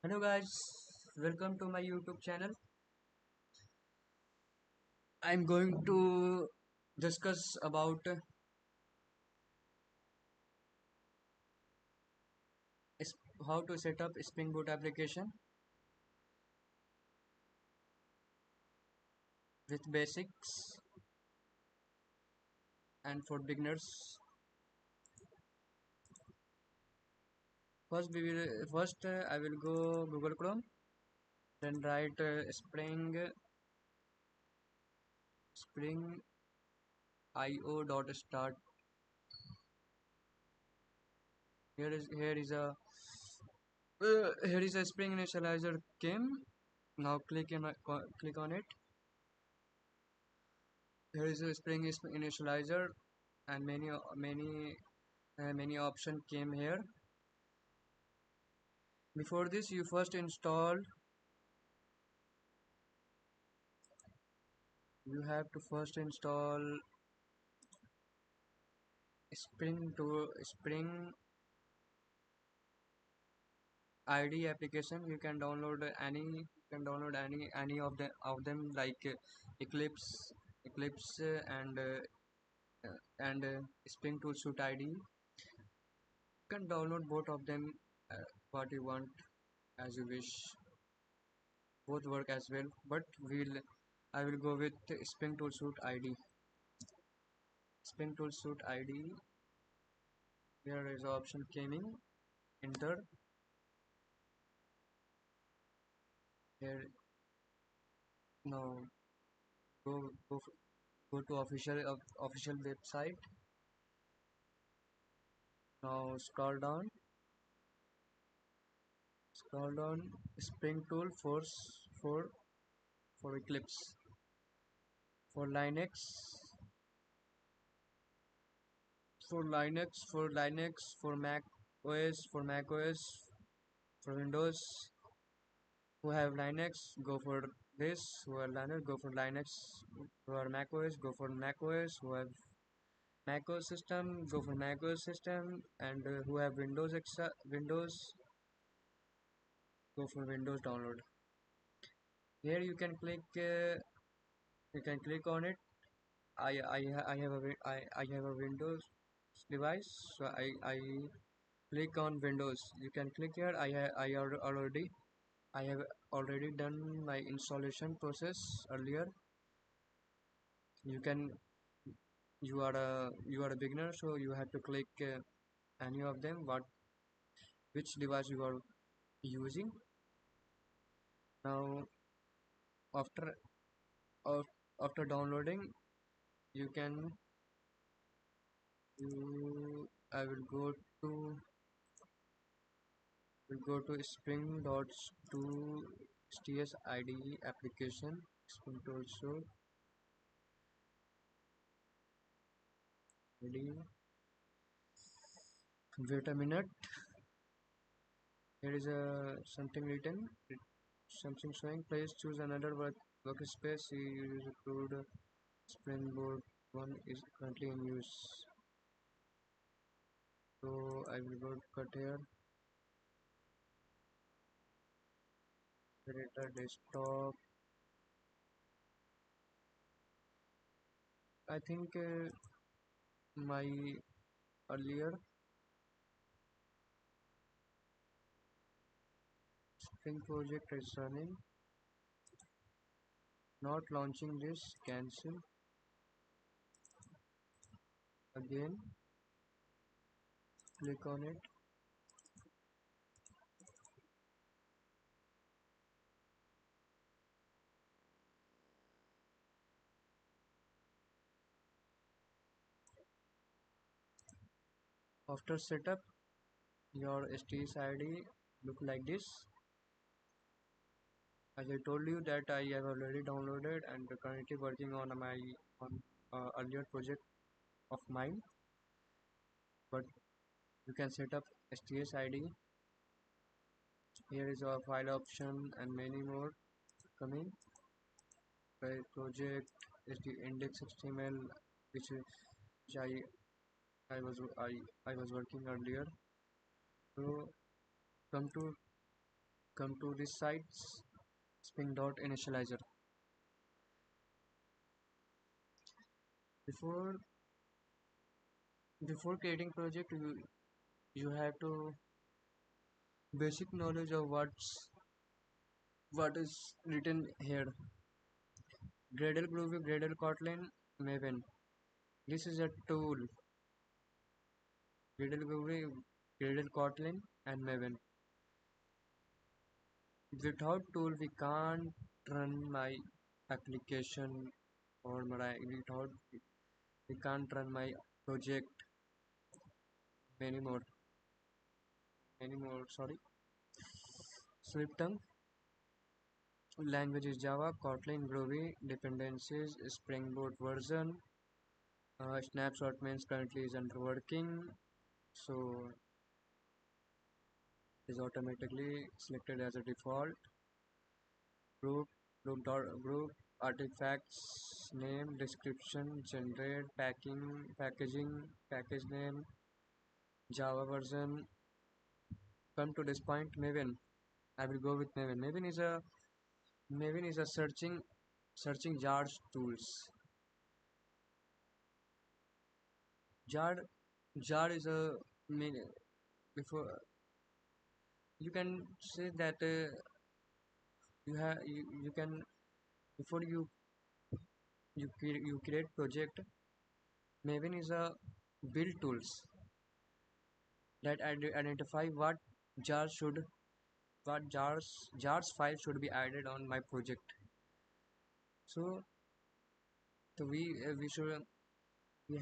Hello guys, welcome to my YouTube channel. I'm going to discuss about how to set up Spring Boot application with basics and for beginners. First I will go Google Chrome, then write Spring io.start. Here is a Spring initializer came. Now click on it. Here is a Spring initializer and many option came here. Before this, you have to first install Spring ID application. You can download any of them like Eclipse and Spring Tool Suite ID. You can download both of them, what you want as you wish. Both work as well, but I will go with Spring Tool Suite ID. Spring Tool Suite ID. Here is the option came in. Enter here. Now go to official website. Now scroll down. Spring Tool for Eclipse, for Linux, for Mac OS, for Windows. Who have Linux, go for this. Who have Linux, go for Linux. Who are Mac OS, go for Mac OS. Who have Mac OS system, go for Mac OS system. And who have Windows, go for Windows download. Here you can click on it. I have a Windows device, so I click on Windows. You can click here. I have already done my installation process earlier. You are a beginner, so you have to click any of them. Which device you are using. Now after after downloading, you can you I will go to spring.to sts IDE application. Spring also IDE. Wait a minute. Here is a something written. Something showing. Please choose another workspace. You use approved. Springboard 1 is currently in use. So I will go cut here. Creator desktop. I think my earlier Spring project is running. Not launching this. Cancel. Again. Click on it. After setup, your STS ID look like this. As I told you that I have already downloaded and currently working on my earlier project of mine. But you can set up STS ID. Here is a file option and many more coming. Project index HTML, which I was working earlier. So come to come to this site, spring dot initializer. Before before creating project, you have to basic knowledge of what is written here. Gradle Groovy, Gradle Kotlin, Maven. This is a tool. Gradle Groovy, Gradle Kotlin, and Maven. Without tool, we can't run my application, or without we can't run my project anymore. Anymore. Sorry. Swift language is Java, Kotlin, Groovy, dependencies, Spring Boot version. Snapshot means currently is under working, so is automatically selected as a default. Group artifacts name description generate packaging package name Java version. Come to this point, Maven. I will go with Maven. Maven is a searching jars tools. Jar jar is a before you can say that you can before you create project. Maven is a build tools that identify jars should what jars file should be added on my project. So we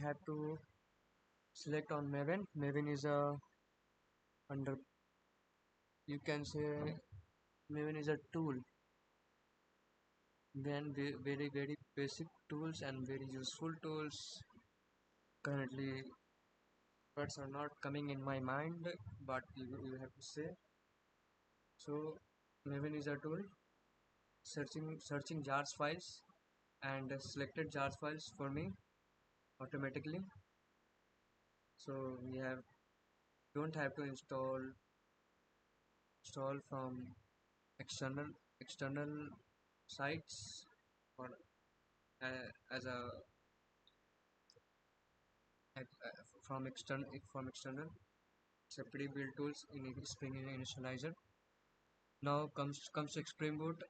have to select on Maven. Maven is a under you can say Maven is a tool. Then very basic tools and very useful tools. Currently, words are not coming in my mind, but you have to say. So Maven is a tool searching jars files and selected jars files for me automatically. So we have don't have to install from external sites or as a from external. It's a build tools in Spring Initializer. Now comes Spring Boot.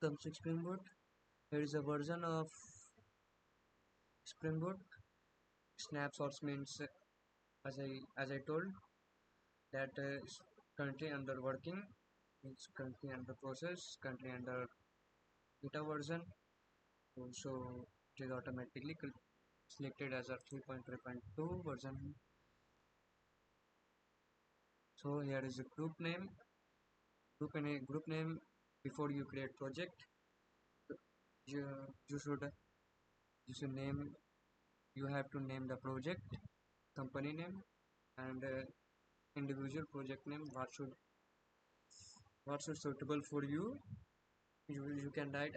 Comes Spring Boot. Here is a version of Spring Boot. Snapshots means as I told that is currently under working. It's currently under process. Currently under beta version. So it is automatically selected as a 3.3.2 version. So here is a group name. Before you create project, you, you should you should name you have to name the project company name and individual project name. What should suitable for you. You can write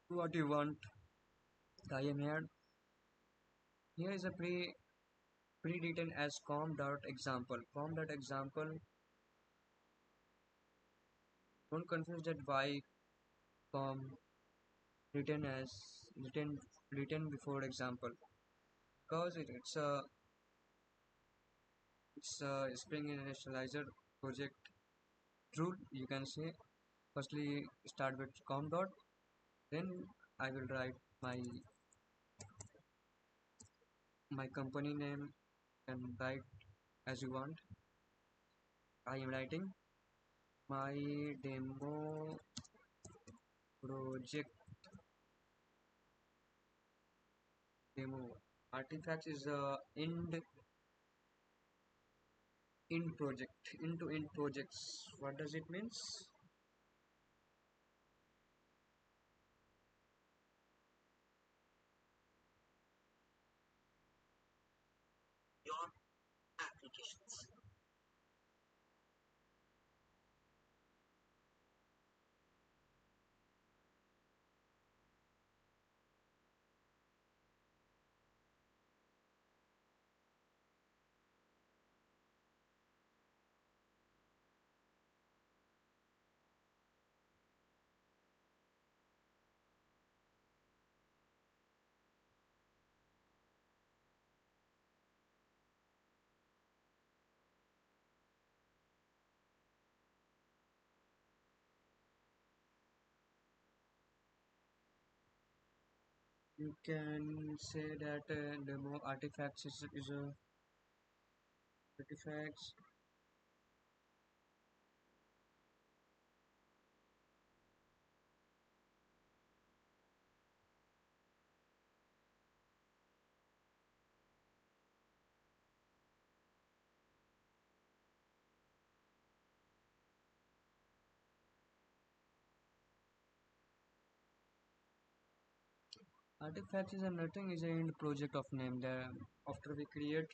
what you want. I am here is a pre-written as com.example. Don't confuse that by com written as written written before example, because it's a Spring Initializer project rule. You can say firstly start with com dot, then I will write my company name and write as you want. I am writing my demo project demo artifacts is into end projects. What does it means? Your applications. You can say that demo artifacts is a artifacts. Artifacts is a nothing is a end project of name. The after we create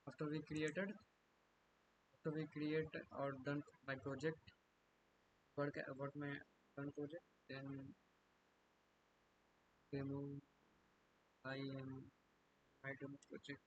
after we created after we create or done my project what my done project then demo I am my demo project.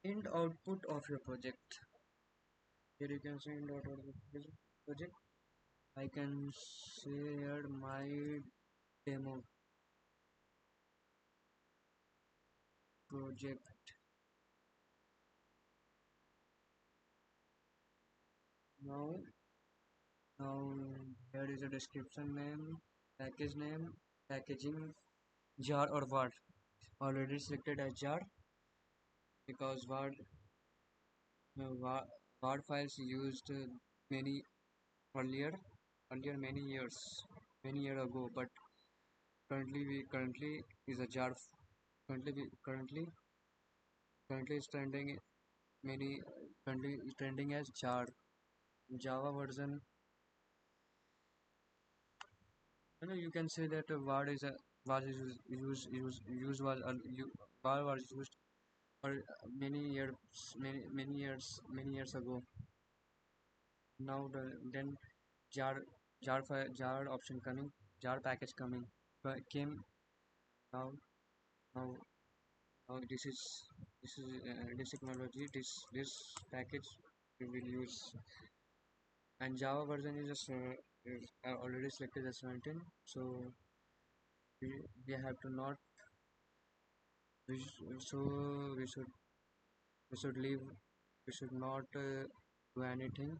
End output of your project. Here you can see end output of the project. I can share my demo project. Now, now here is a description name, package name, packaging, jar or word. Already selected as jar because word files used many earlier many year ago, but currently is a jar. Currently is trending many currently is trending as jar. Java version. You can say that word is a was is used was word was used for many years ago. Now then jar jar option coming, jar package coming, but came now now now this technology this package we will use, and Java version is just is already selected as 17, so we, we have to not so we should leave we should not do anything.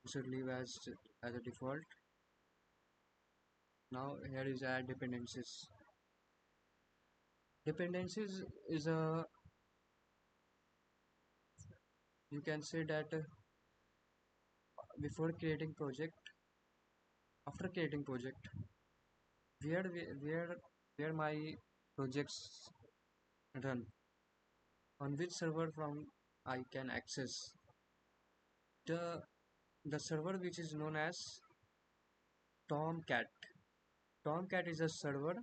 We should leave as a default. Now here is add dependencies. Dependencies is a you can say that before creating project, after creating project, where where my projects run, on which server from I can access the server which is known as Tomcat. Tomcat is a server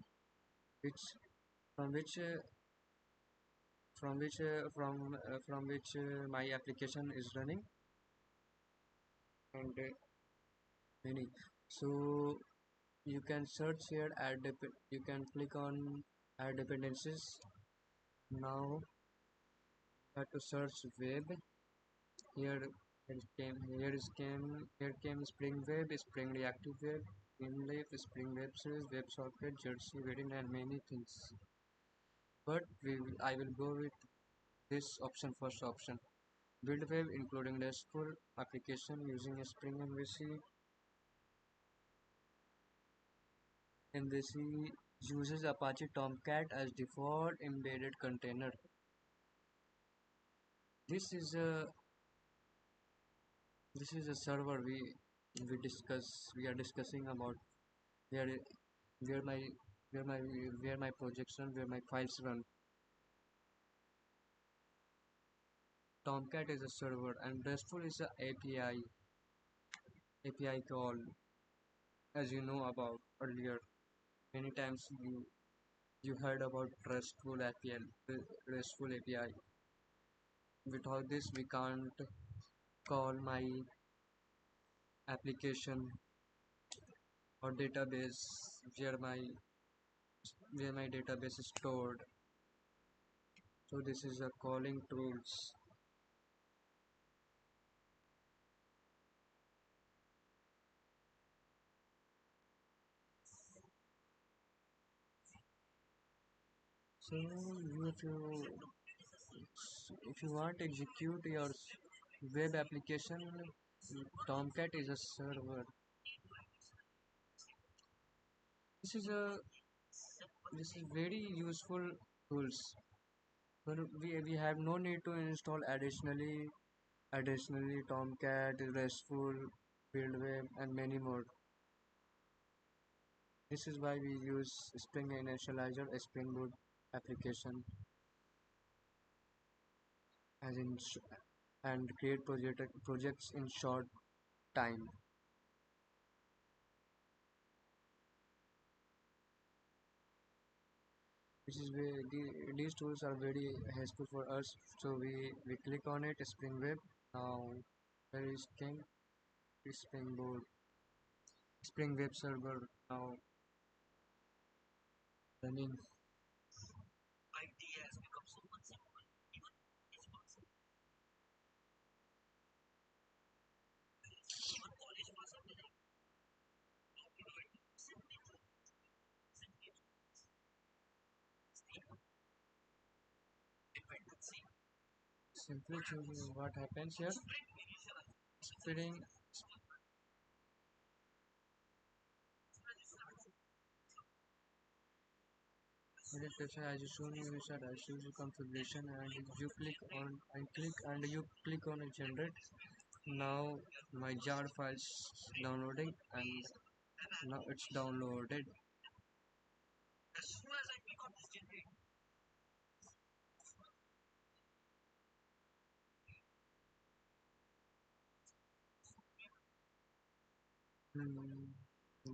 which from which from which my application is running, and many. So you can search here you can click on add dependencies. Now you have to search web. Here here came Spring Web, Spring Reactive Web, Inleaf, Spring Web Service, WebSocket, Jersey Wedding, and many things. But I will go with this option, first option. Build web including RESTful application using a Spring MVC. MVC uses Apache Tomcat as default embedded container. This is a server we are discussing about where where my where my projects run, where my files run. Tomcat is a server and RESTful is a API call, as you know about earlier. Many times you heard about RESTful API, RESTful API. without this we can't call my application or database where my database is stored. So this is a calling tools. So if you want to execute your web application, Tomcat is a server. This is a this is very useful tools. But we have no need to install additionally Tomcat, RESTful, Build Web, and many more. This is why we use Spring Initializer, a Spring Boot application, as in and create projects in short time. This is where these tools are very helpful for us. So we click on it, Spring Web. Now there is Spring Boot, Spring Web Server now running. Simply choosing what happens here. Spring meditation as you shown you said I choose the configuration and you click on generate. Now my jar files downloading and now it's downloaded. Hmm.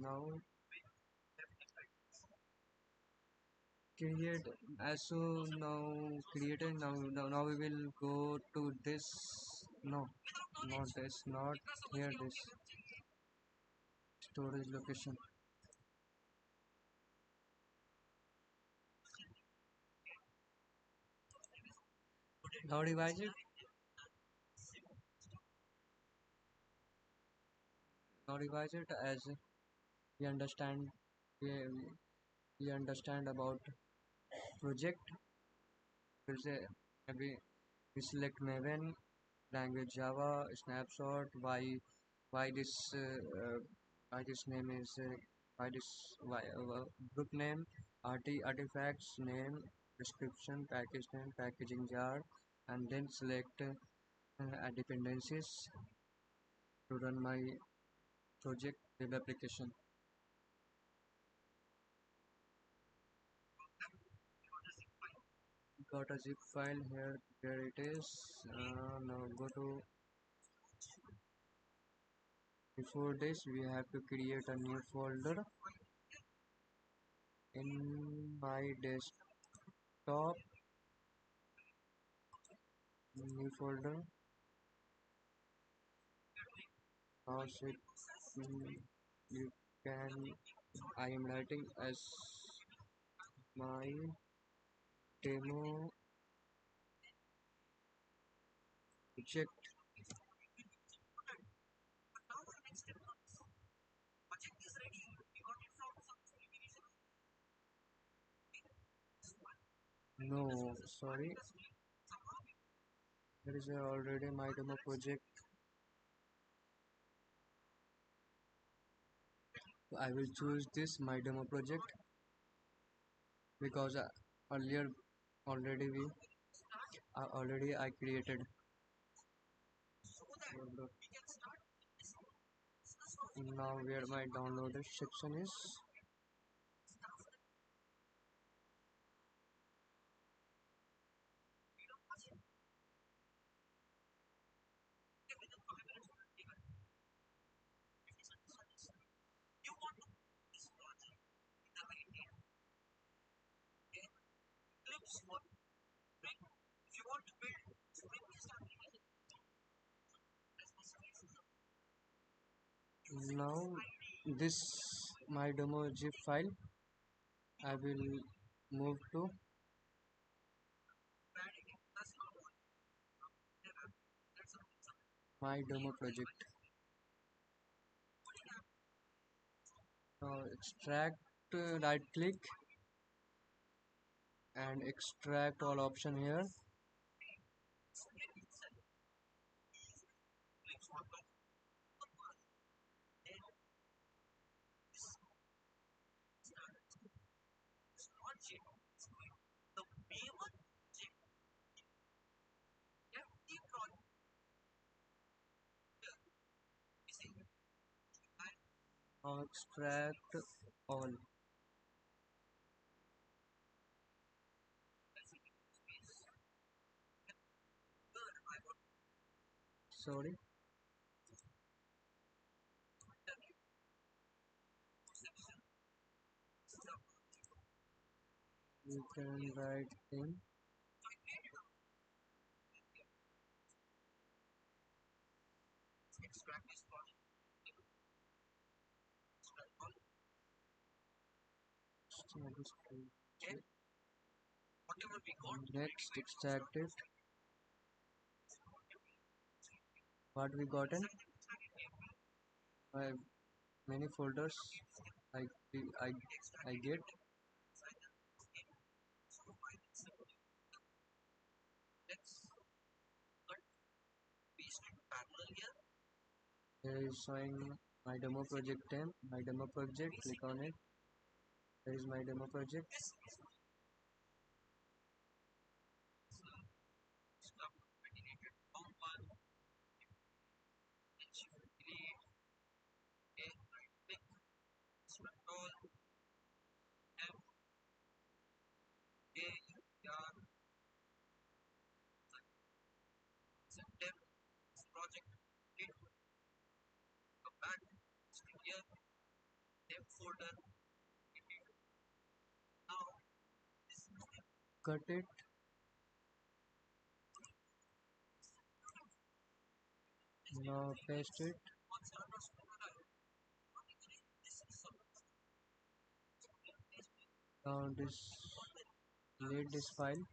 Now create as so now created now we will go to this. No, not this, not here, this storage location. Now revise it as we understand we, we understand about project. We'll say we select Maven, language Java, snapshot, why this why this name is why this why group name, artifacts name, description, package name, packaging jar, and then select dependencies to run my project web application. Got a zip file here. There it is. Now go to before this we have to create a new folder in my desktop. New folder. Now it you can I am writing as my demo project. No, sorry, there is already my demo project. I will choose this my demo project because earlier already I created. Now where my downloaded section is. Now this my demo zip file. I will move to my demo project. Now extract, right click and extract all option here. Now extract all. Sorry, you can write in. Next, extract it. What we gotten? Uh, Many folders. I I I get. There is showing my demo project name. My demo project. Click on it. There is my demo project. Cut it. Now paste it. Now delete this file.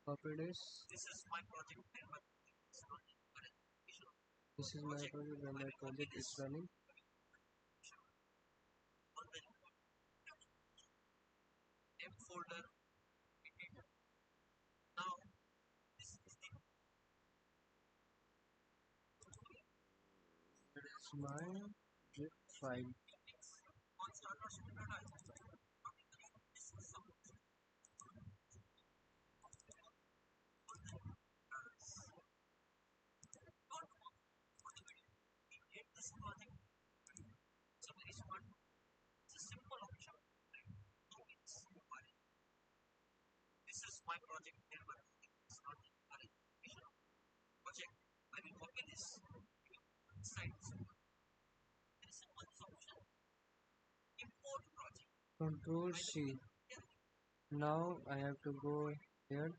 Copy this. This is my project where my project is running. That is my zip file. Control C. Now I have to go here.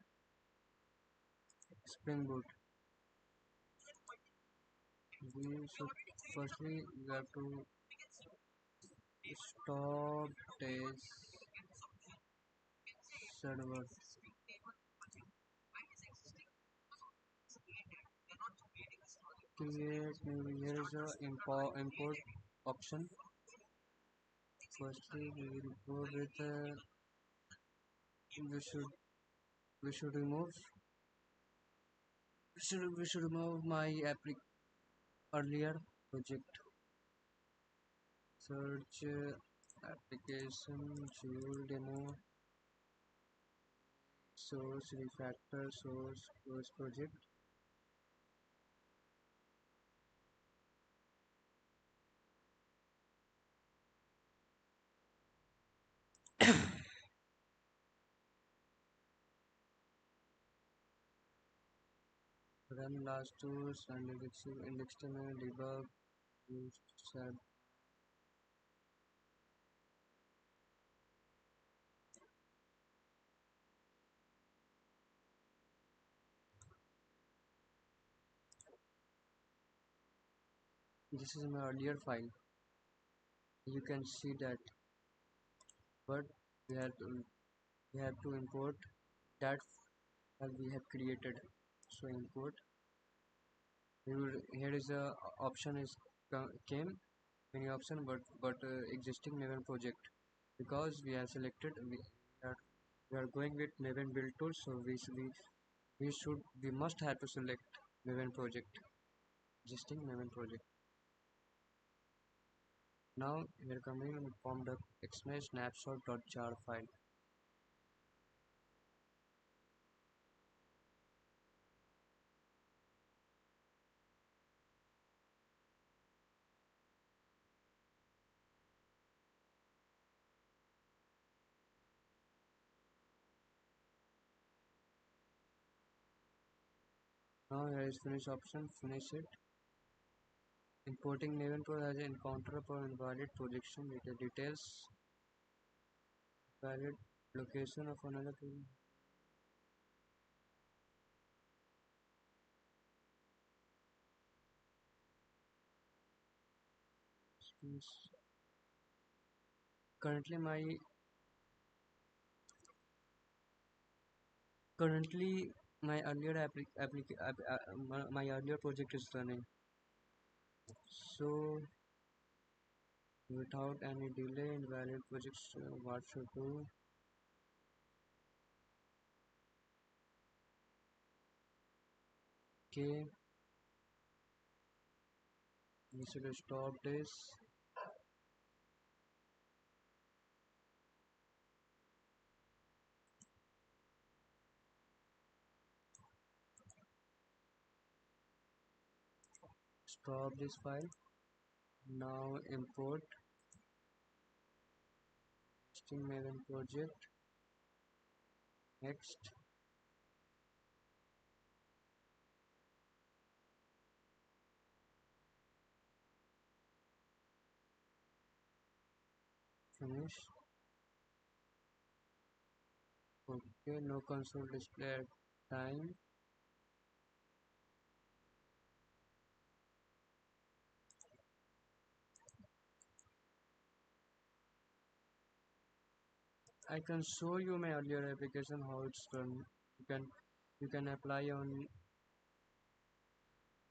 Spring Boot. We should firstly we have to stop test server. Create maybe here is a import option. Firstly we will go with we should we should remove we should remove my earlier project. Search application Joule demo source refactor source project. Run last tools and indexhtml debug use set. This is my earlier file. You can see that, but we have to we have to import that file we have created. So import. Here is a option is came many option, but existing Maven project, because we have selected are we are going with Maven build tool, so we must have to select Maven project, existing Maven project. Now we are coming from the xml snapshot.jar file. Now here is finish option, finish it. Importing Maven Pro has encounter for invalid projection details, valid location of another project. Currently currently my earlier my earlier project is running, so without any delay invalid projects, what should do? Okay, we should stop this. Stop this file. Now import Steam Maven project. Next, finish. Okay, no console display at time. I can show you my earlier application how it's done. You can apply on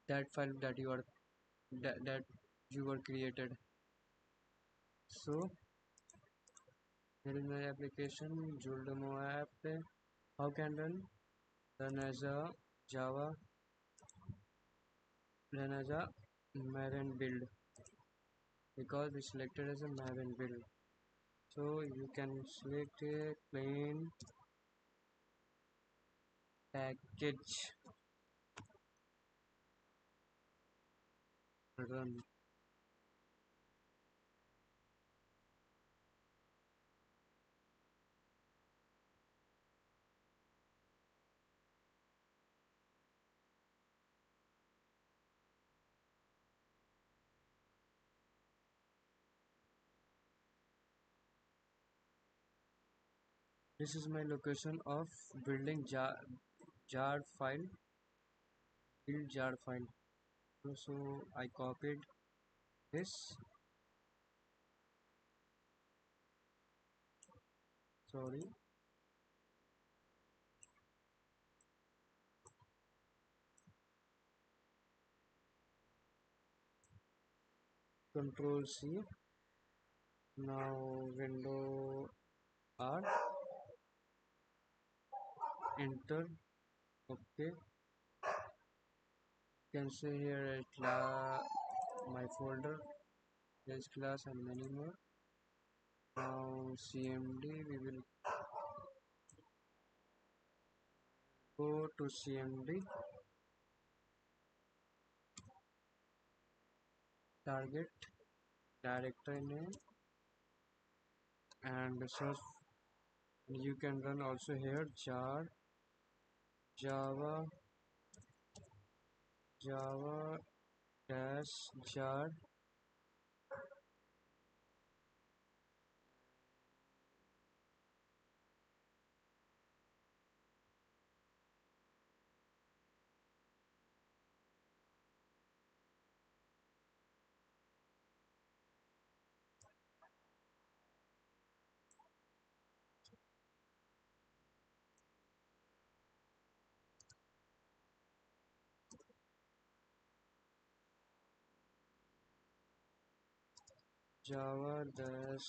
that file that you were created. So here is my application Joule app. How can run as a Java, run as a Maven build, because we selected as a Maven build. So you can select a plain package, run. This is my location of building jar file, build jar file. So I copied this, sorry, Control C. Now window R, enter. Okay, you can see here my folder, this class and many more. Now cmd, we will Go to CMD, target directory name, and search. You can run also here jar java java dash jar. Java dash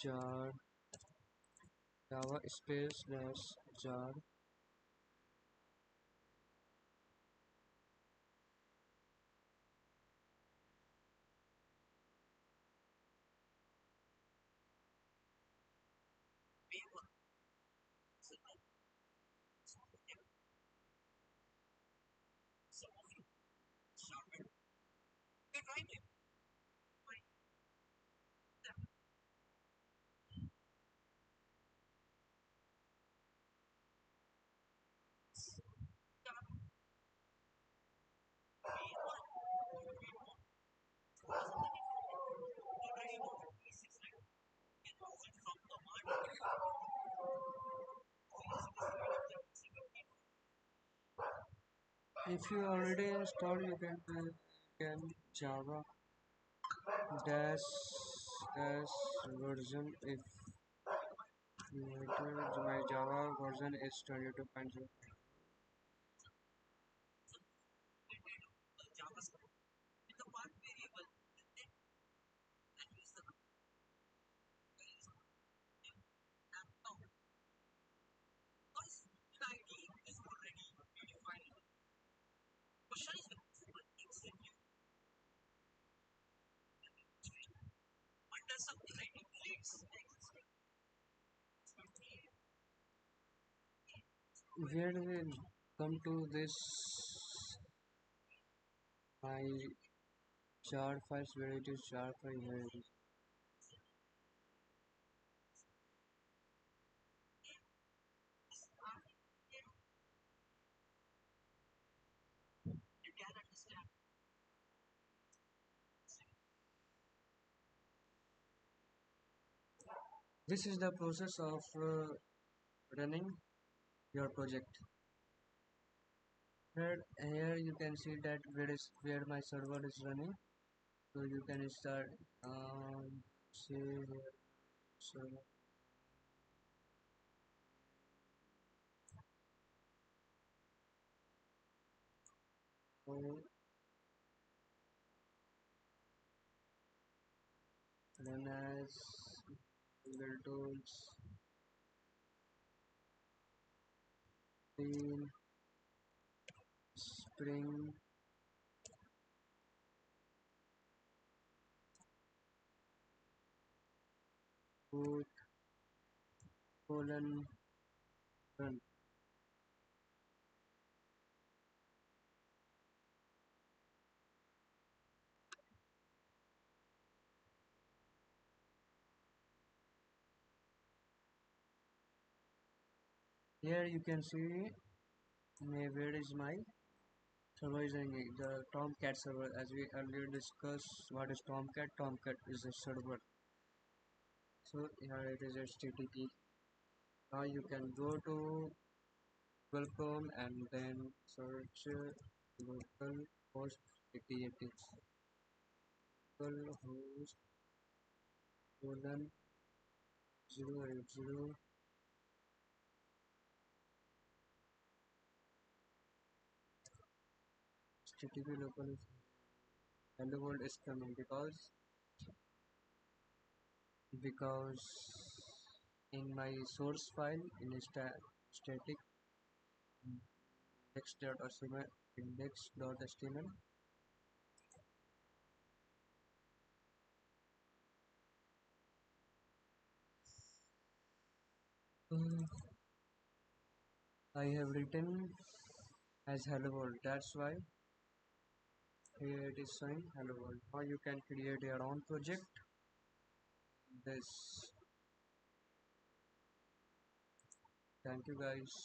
jar java space dash jar. If you already installed, you can java dash dash version. If my java version is 22.0. Where we come to this my jar files, where it is jar file, where it is. This is the process of running your project. Here you can see that where my server is running. So you can start say here server. So run as Google Tools, Clean, Spring Boot colon run. Here you can see where is my server is running. The Tomcat server, as we earlier discussed. What is Tomcat? Tomcat is a server. So here it is HTTP. Now you can go to Google Chrome and then search local host 8080 local host colon 080 HTTP local hello world is coming because in my source file in static index.html index.html I have written as hello world. That's why here it is showing hello world. Now you can create your own project. This. Thank you guys.